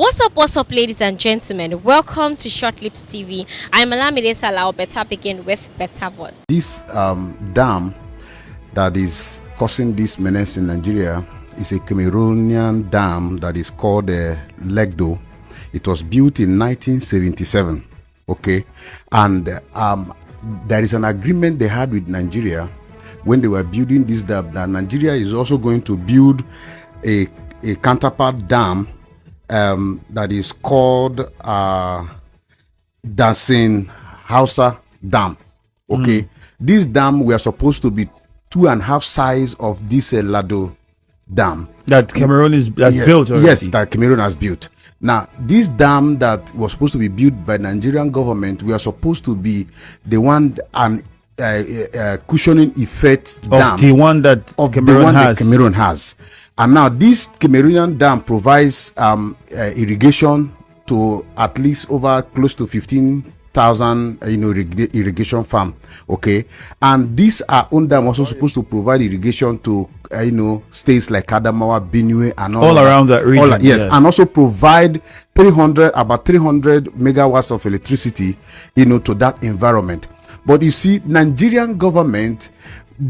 What's up, ladies and gentlemen? Welcome to ShutlipsTV. I'm Alamide Salau. Better begin with better word. This dam that is causing this menace in Nigeria is a Cameronian dam that is called Lagdodam. It was built in 1977. Okay, and there is an agreement they had with Nigeria when they were building this dam that Nigeria is also going to build a counterpart dam that is called Dancing Hausa Dam. Okay, this dam we are supposed to be 2.5 size of this Lagdodam dam that Cameroon has built already. Yes, that Cameroon has built. Now, this dam that was supposed to be built by Nigerian government, we are supposed to be the one and cushioning effect dam of the one that Cameroon has. And now this Cameroonian dam provides irrigation to at least over close to 15,000 irrigation farm. Okay, and these are own dam also supposed to provide irrigation to states like Adamawa, Benue, and all around that region. Yes, and also provide about 300 megawatts of electricity to that environment. But you see, Nigerian government,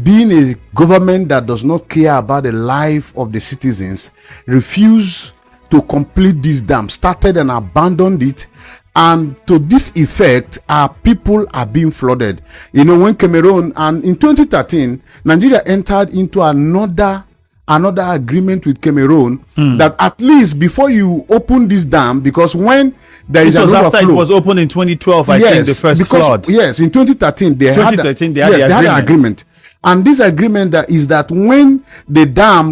being a government that does not care about the life of the citizens, refused to complete this dam, started and abandoned it. And to this effect, our people are being flooded. When Cameroon, and in 2013, Nigeria entered into another agreement with Cameroon that at least before you open this dam, because when there is an overflow, after it was opened in 2012, I think the first flood. Yes, in 2013 they had an agreement. And this agreement is that when the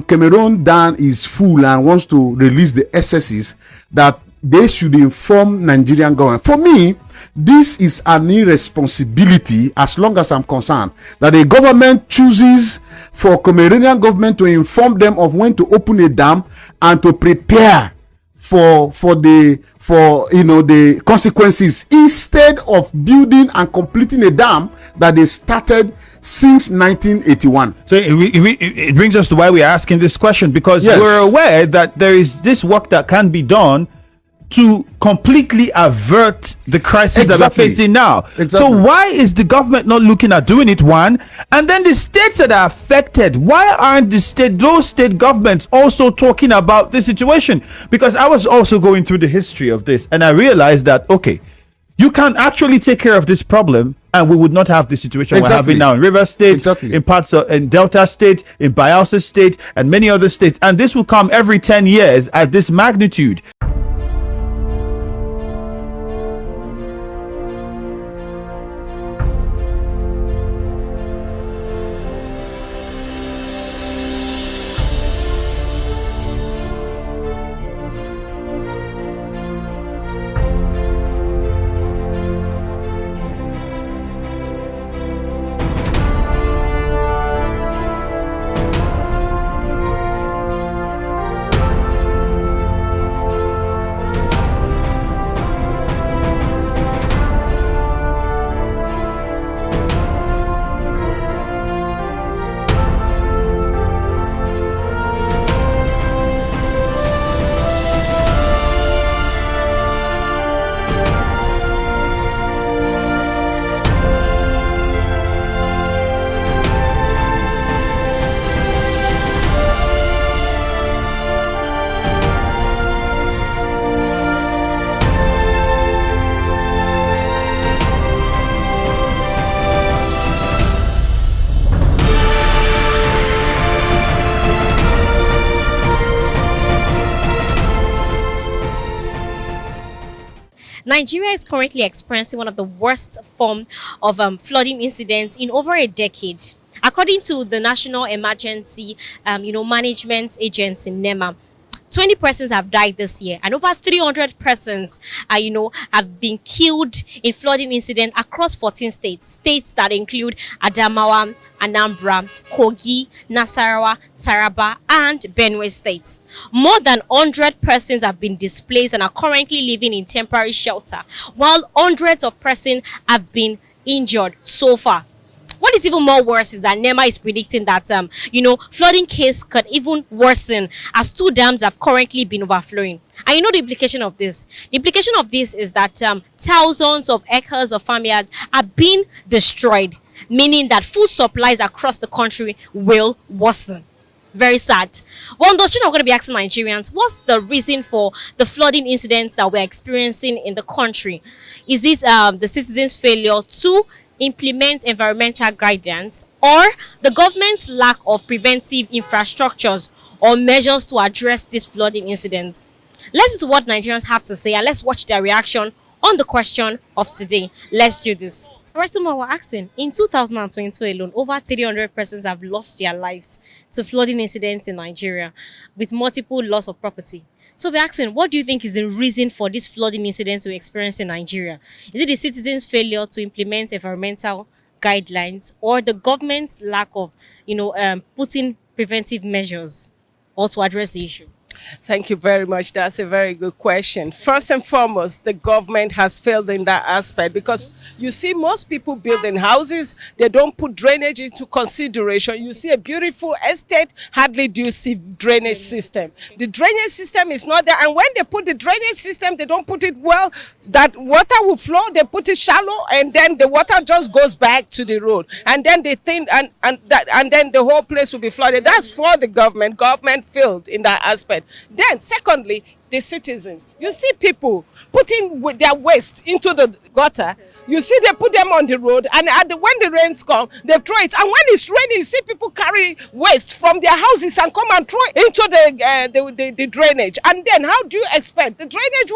Cameroon dam is full and wants to release the excesses, that they should inform Nigerian government. For me, this is an irresponsibility, as long as I'm concerned, that the government chooses for Cameroonian government to inform them of when to open a dam and to prepare for the consequences, instead of building and completing a dam that they started since 1981. So it brings us to why we are asking this question, because we're aware that there is this work that can be done to completely avert the crisis that we're facing now. So why is the government not looking at doing it, one? And then the states that are affected, why aren't those state governments also talking about this situation? Because I was also going through the history of this, and I realized that, okay, you can actually take care of this problem and we would not have the situation we're having now in River State, in parts of in Delta State, in Bayelsa State, and many other states. And this will come every 10 years at this magnitude. Nigeria is currently experiencing one of the worst form of flooding incidents in over a decade. According to the National Emergency Management Agency, NEMA, 20 persons have died this year, and over 300 persons have been killed in flooding incidents across 14 states. States that include Adamawa, Anambra, Kogi, Nasarawa, Taraba, and Benue states. More than 100 persons have been displaced and are currently living in temporary shelter, while hundreds of persons have been injured so far. What is even more worse is that NEMA is predicting that, flooding case could even worsen as two dams have currently been overflowing. And you know the implication of this? The implication of this is that thousands of acres of farmyards are being destroyed, meaning that food supplies across the country will worsen. Very sad. Well, on those channel, I'm going to be asking Nigerians, what's the reason for the flooding incidents that we're experiencing in the country? Is it the citizens' failure to implement environmental guidance, or the government's lack of preventive infrastructures or measures to address these flooding incidents? Let's listen to what Nigerians have to say and let's watch their reaction on the question of today. Let's do this. Alright, so we're asking, in 2022 alone, over 300 persons have lost their lives to flooding incidents in Nigeria, with multiple loss of property. So we're asking, what do you think is the reason for these flooding incidents we experience in Nigeria? Is it the citizens' failure to implement environmental guidelines, or the government's lack of, putting preventive measures or to address the issue? Thank you very much. That's a very good question. First and foremost, the government has failed in that aspect, because you see most people building houses, they don't put drainage into consideration. You see a beautiful estate, hardly do you see drainage system. The drainage system is not there, and when they put the drainage system, they don't put it well, that water will flow, they put it shallow, and then the water just goes back to the road, and then they think and then the whole place will be flooded. That's for the government. Government failed in that aspect. Then, secondly, the citizens. You see people putting their waste into the gutter. You see they put them on the road, and when the rains come, they throw it. And when it's raining, you see people carry waste from their houses and come and throw it into the drainage. And then how do you expect? The drainage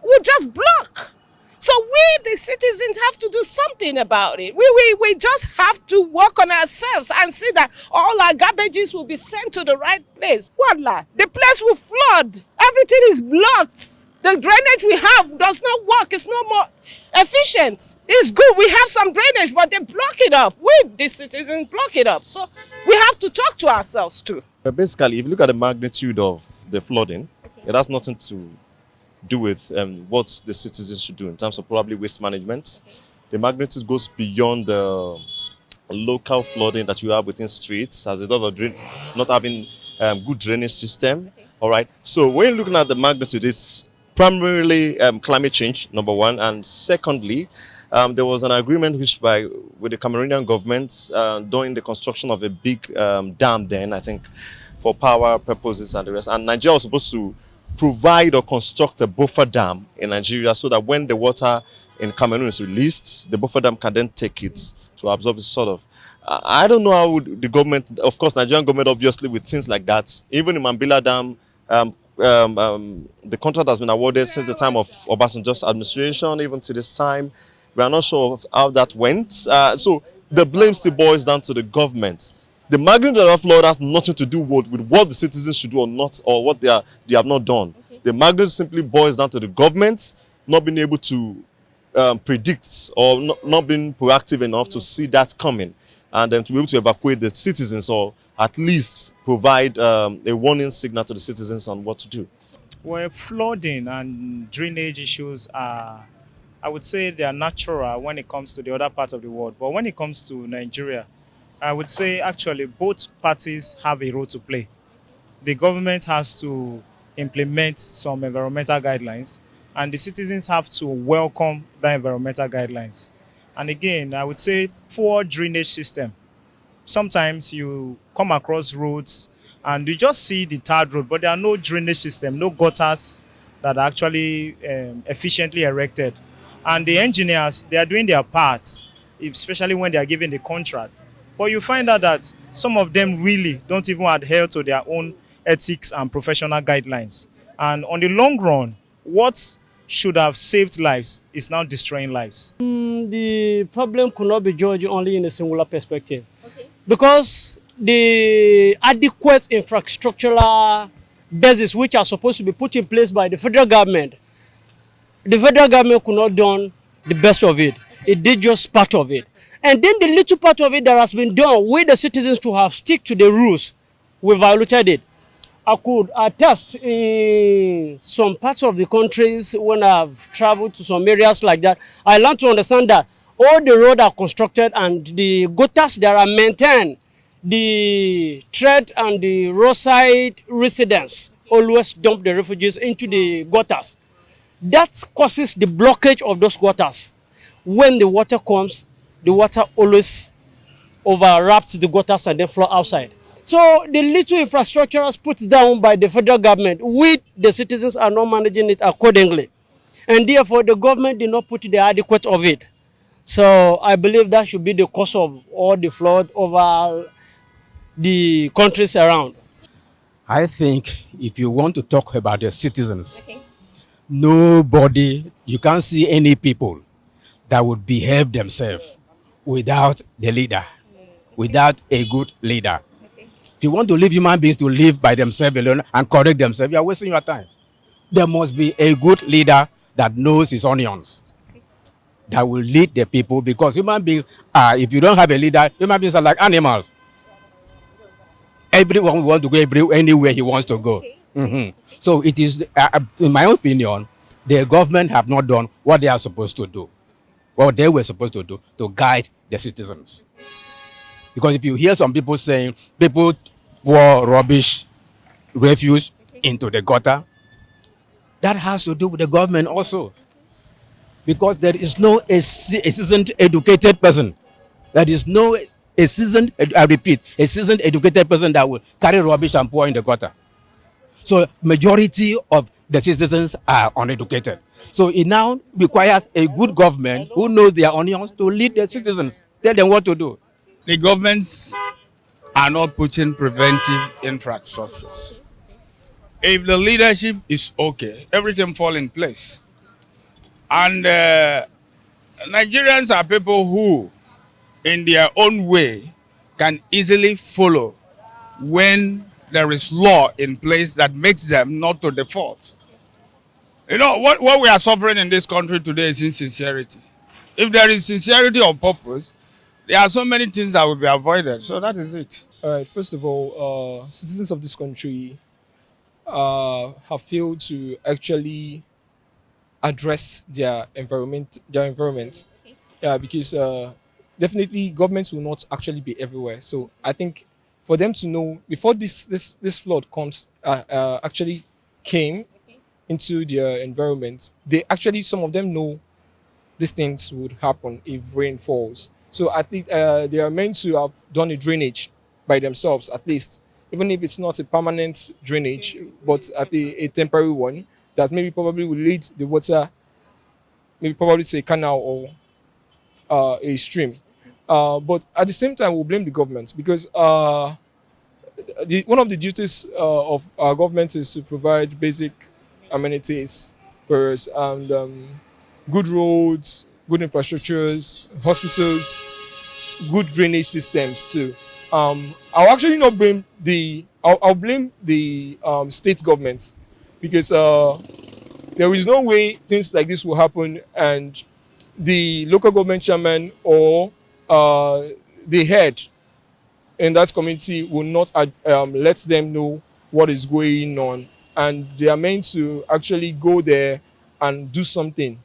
would just block. So we, the citizens, have to do something about it. We just have to work on ourselves and see that all our garbages will be sent to the right place. Voila, the place will flood. Everything is blocked. The drainage we have does not work. It's no more efficient. It's good. We have some drainage, but they block it up. We, the citizens, block it up. So we have to talk to ourselves too. But basically, if you look at the magnitude of the flooding, it has nothing to do with what the citizens should do in terms of probably waste management. The magnitude goes beyond the local flooding that you have within streets as a result of not having good drainage system. All right. So when you're looking at the magnitude, it's primarily climate change, number one, and secondly, there was an agreement reached with the Cameronian government during the construction of a big dam. Then I think for power purposes and the rest, and Nigeria was supposed to provide or construct a buffer dam in Nigeria so that when the water in Cameroon is released, the buffer dam can then take it to absorb it, sort of. I don't know how the government, of course, Nigerian government, obviously, with things like that, even in Mambila Dam, the contract has been awarded since the time of Obasanjo's administration, even to this time. We are not sure of how that went. So the blame still boils down to the government. The magnitude of flood has nothing to do with what the citizens should do or not, or what they have not done. Okay. The magnitude simply boils down to the government not being able to predict or not being proactive enough to see that coming, and then to be able to evacuate the citizens, or at least provide a warning signal to the citizens on what to do. Well, flooding and drainage issues are, I would say, they are natural when it comes to the other parts of the world. But when it comes to Nigeria, I would say actually both parties have a role to play. The government has to implement some environmental guidelines, and the citizens have to welcome the environmental guidelines. And again, I would say poor drainage system. Sometimes you come across roads and you just see the tarred road, but there are no drainage system, no gutters that are actually efficiently erected. And the engineers, they are doing their part, especially when they are given the contract. But you find out that some of them really don't even adhere to their own ethics and professional guidelines. And on the long run, what should have saved lives is now destroying lives. The problem could not be judged only in a singular perspective. Okay. Because the adequate infrastructural basis which are supposed to be put in place by the federal government could not done the best of it. It did just part of it. And then the little part of it that has been done with the citizens to have stick to the rules, we violated it. I could attest in some parts of the countries when I've traveled to some areas like that, I learned to understand that All the roads are constructed and the gutters that are maintained, the tread and the roadside residents always dump the refugees into the gutters. That causes the blockage of those gutters. When the water comes, the water always overwraps the gutters and then flow outside. So the little infrastructure is put down by the federal government, we, the citizens, are not managing it accordingly. And therefore, the government did not put the adequate of it. So I believe that should be the cause of all the flood over the countries around. I think if you want to talk about the citizens, nobody, you can't see any people that would behave themselves without the leader, without a good leader. If you want to leave human beings to live by themselves alone and correct themselves, you are wasting your time. There must be a good leader that knows his onions, that will lead the people, because human beings are, if you don't have a leader, human beings are like animals. Everyone will want to go anywhere he wants to go. So it is, in my opinion, the government have not done what they are supposed to do, what they were supposed to do to guide the citizens. Because if you hear some people saying people pour rubbish, refuse into the gutter, that has to do with the government also. Because there is no a seasoned educated person. There is no a seasoned, I repeat, a seasoned educated person that will carry rubbish and pour in the gutter. So majority of the citizens are uneducated. So it now requires a good government who knows their onions to lead the citizens, tell them what to do. The governments are not putting preventive infrastructures. If the leadership is okay, everything fall in place. And Nigerians are people who, in their own way, can easily follow when there is law in place that makes them not to default. You know, what we are suffering in this country today is insincerity. If there is sincerity of purpose, there are so many things that will be avoided. So that is it. All right. First of all, citizens of this country have failed to actually address their environment. Yeah, because definitely governments will not actually be everywhere. So I think for them to know before this flood comes actually came into their environment, they actually, some of them know these things would happen if rain falls. So I think they are meant to have done a drainage by themselves, at least, even if it's not a permanent drainage, but at a temporary one that maybe probably will lead the water, maybe probably to a canal or a stream. But at the same time, we'll blame the government because one of the duties of our government is to provide basic amenities for us, and good roads, good infrastructures, hospitals, good drainage systems too. I'll actually not blame I'll blame the state governments because there is no way things like this will happen and the local government chairman or the head in that community will not let them know what is going on, and they are meant to actually go there and do something,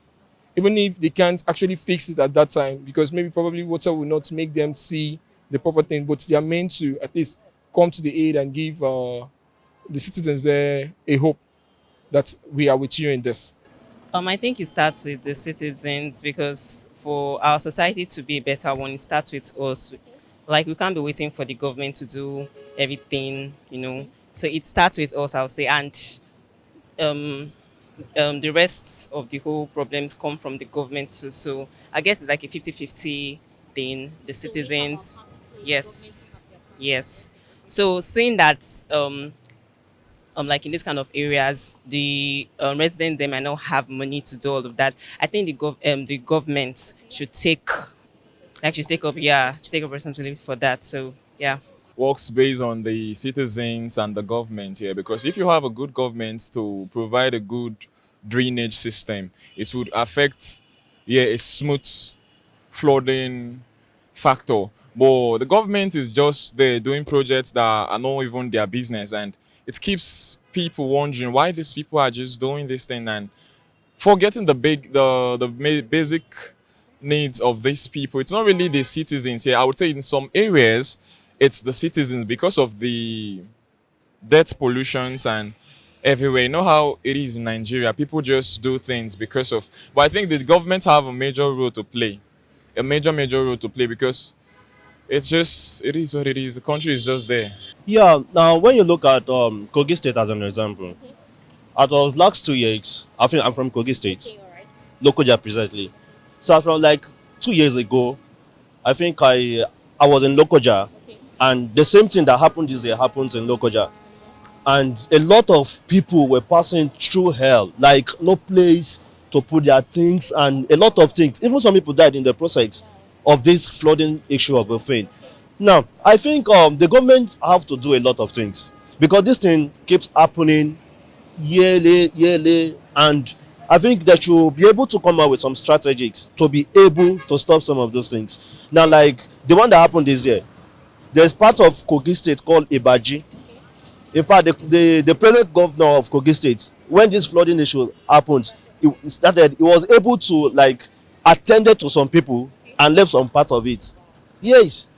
even if they can't actually fix it at that time, because maybe probably water will not make them see the proper thing, but they are meant to at least come to the aid and give the citizens there a hope that we are with you in this. I think it starts with the citizens, because for our society to be a better one, it starts with us. Like, we can't be waiting for the government to do everything, you know. So it starts with us, I'll say, and the rest of the whole problems come from the government too. So I guess it's like a 50-50 thing. The citizens, yes. So seeing that, like in this kind of areas, the residents, they might not have money to do all of that. I think the government should take up responsibility for that. So yeah. Works based on the citizens and the government here, because if you have a good government to provide a good drainage system, it would affect a smooth flooding factor. But the government is just there doing projects that are not even their business, and it keeps people wondering why these people are just doing this thing and forgetting the basic needs of these people. It's not really the citizens here. I would say in some areas, it's the citizens because of the death pollutions and everywhere. You know how it is in Nigeria. People just do things because of. But I think the government have a major role to play, a major role to play because it is what it is. The country is just there. Yeah, now when you look at Kogi State as an example, at those last 2 years, I think I'm from Kogi State, Lokoja precisely. So from like 2 years ago, I think I was in Lokoja, and the same thing that happened this year happens in Lokoja, and a lot of people were passing through hell, like no place to put their things, and a lot of things. Even some people died in the process of this flooding issue of a thing. Now, I think the government have to do a lot of things because this thing keeps happening yearly, and I think that you be able to come out with some strategies to be able to stop some of those things. Now, like the one that happened this year, there's part of Kogi State called Ibaji. In fact, the present governor of Kogi State, when this flooding issue happened, he was able to like attend to some people and left some part of it. Yes,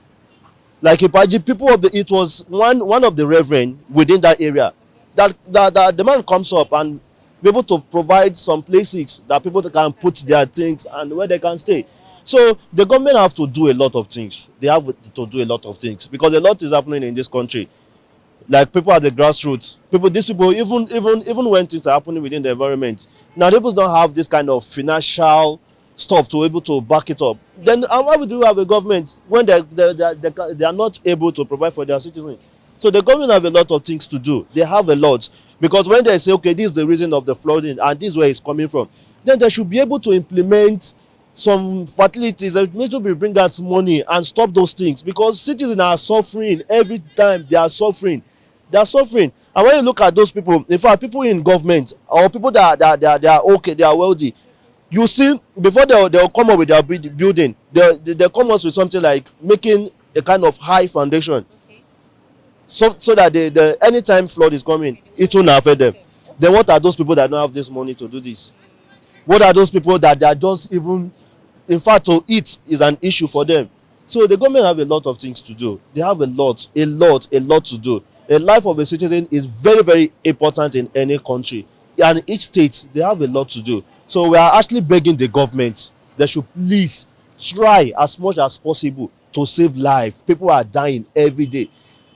like Ibaji, people of it was one of the reverend within that area that the man comes up and be able to provide some places that people can put their things and where they can stay. So the government have to do a lot of things. They have to do a lot of things because a lot is happening in this country. Like people at the grassroots, these people even when things are happening within the environment, now people don't have this kind of financial stuff to able to back it up. Then why would you have a government when they are not able to provide for their citizens? So the government have a lot of things to do. They have a lot because when they say, okay, this is the reason of the flooding and this is where it's coming from, then they should be able to implement some facilities that need to be bring out money and stop those things because citizens are suffering every time. They are suffering. And when you look at those people, in fact, people in government or people that are okay, they are wealthy, you see, before they'll come up with their building, they come up with something like making a kind of high foundation. So that the anytime flood is coming, it won't affect them. Then what are those people that don't have this money to do this? What are those people that they are just even, in fact, to eat is an issue for them? So the government have a lot of things to do. They have a lot to do. The life of a citizen is very, very important in any country. And each state, they have a lot to do. So we are actually begging the government, they should please try as much as possible to save life. People are dying every day.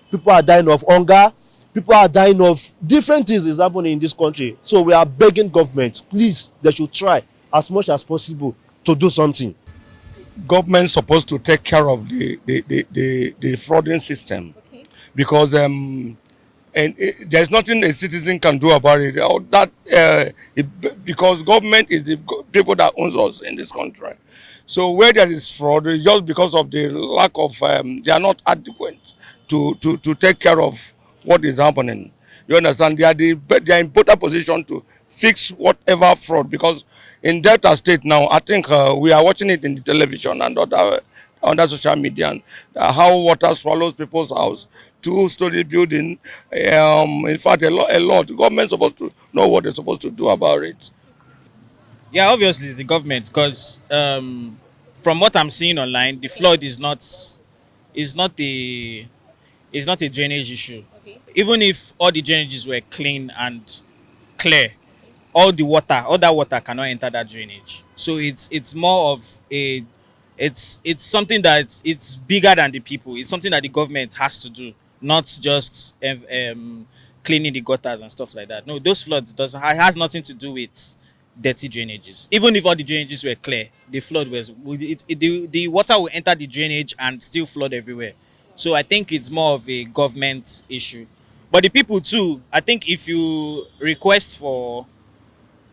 People are dying of hunger. People are dying of different things is happening in this country. So we are begging government, please, they should try as much as possible to do something. Government supposed to take care of the frauding system, because there's nothing a citizen can do about it. Because government is the people that owns us in this country. So where there is fraud, it's just because of the lack of they are not adequate to take care of what is happening. You understand? They are in better position to fix whatever fraud, because in Delta State now, I think we are watching it in the television and other social media, and, how water swallows people's house, 2-story building. In fact, a lot. The government supposed to know what they're supposed to do about it. Yeah, obviously it's the government, because from what I'm seeing online, the flood is not a drainage issue. Even if all the drainages were clean and clear, all that water cannot enter that drainage. So it's more of it's something that it's bigger than the people. It's something that the government has to do, not just cleaning the gutters and stuff like that. No, those floods has nothing to do with dirty drainages. Even if all the drainages were clear, the flood the water will enter the drainage and still flood everywhere. So I think it's more of a government issue. But the people too, I think if you request for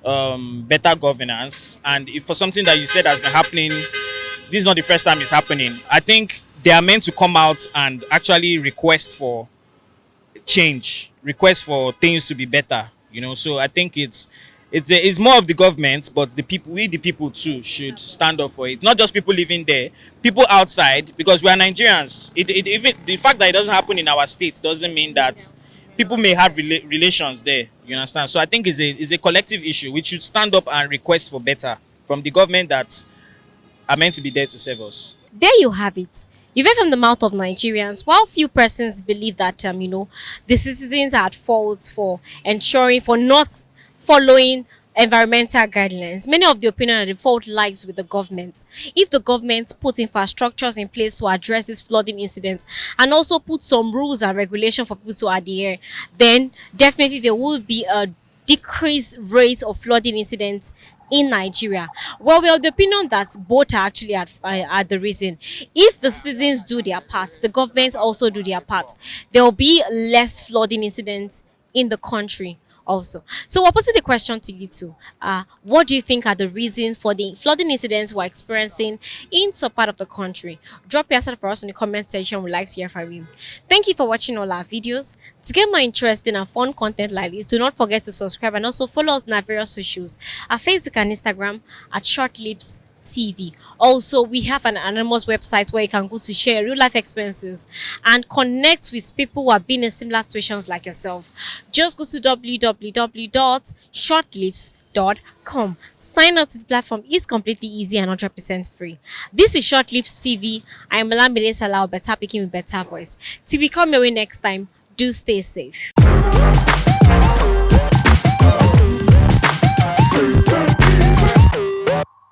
better governance, and if for something that you said has been happening, this is not the first time it's happening, I think they are meant to come out and actually request for change, request for things to be better, So I think it's more of the government, but the people too should stand up for it. Not just people living there, people outside, because we are Nigerians. The fact that it doesn't happen in our state doesn't mean that people may have relations there. You understand? So I think it's a collective issue. We should stand up and request for better from the government, that are meant to be there to serve us. There you have it. You've heard from the mouth of Nigerians. While few persons believe that the citizens are at fault for not following environmental guidelines, many of the opinion that the fault lies with the government. If the government put infrastructures in place to address this flooding incident and also put some rules and regulation for people to adhere, then definitely there will be a decreased rate of flooding incidents in Nigeria. Well, we are of the opinion that both are actually at the reason. If the citizens do their part, the government also do their part, there will be less flooding incidents in the country also. So we're posing the question to you too. What do you think are the reasons for the flooding incidents we're experiencing in some part of the country? Drop your answer for us in the comment section. We'd like to hear from you. Thank you for watching all our videos. To get more interesting and fun content like this, do not forget to subscribe and also follow us on our various socials, our Facebook and Instagram at ShutlipsTV. Also, we have an anonymous website where you can go to share real life experiences and connect with people who have been in similar situations like yourself. Just go to www.shortlips.com. Sign up to the platform is completely easy and 100% free. This is ShutlipsTV. I am Olamide Salah, better picking with better voice. Till we come your way next time, do stay safe.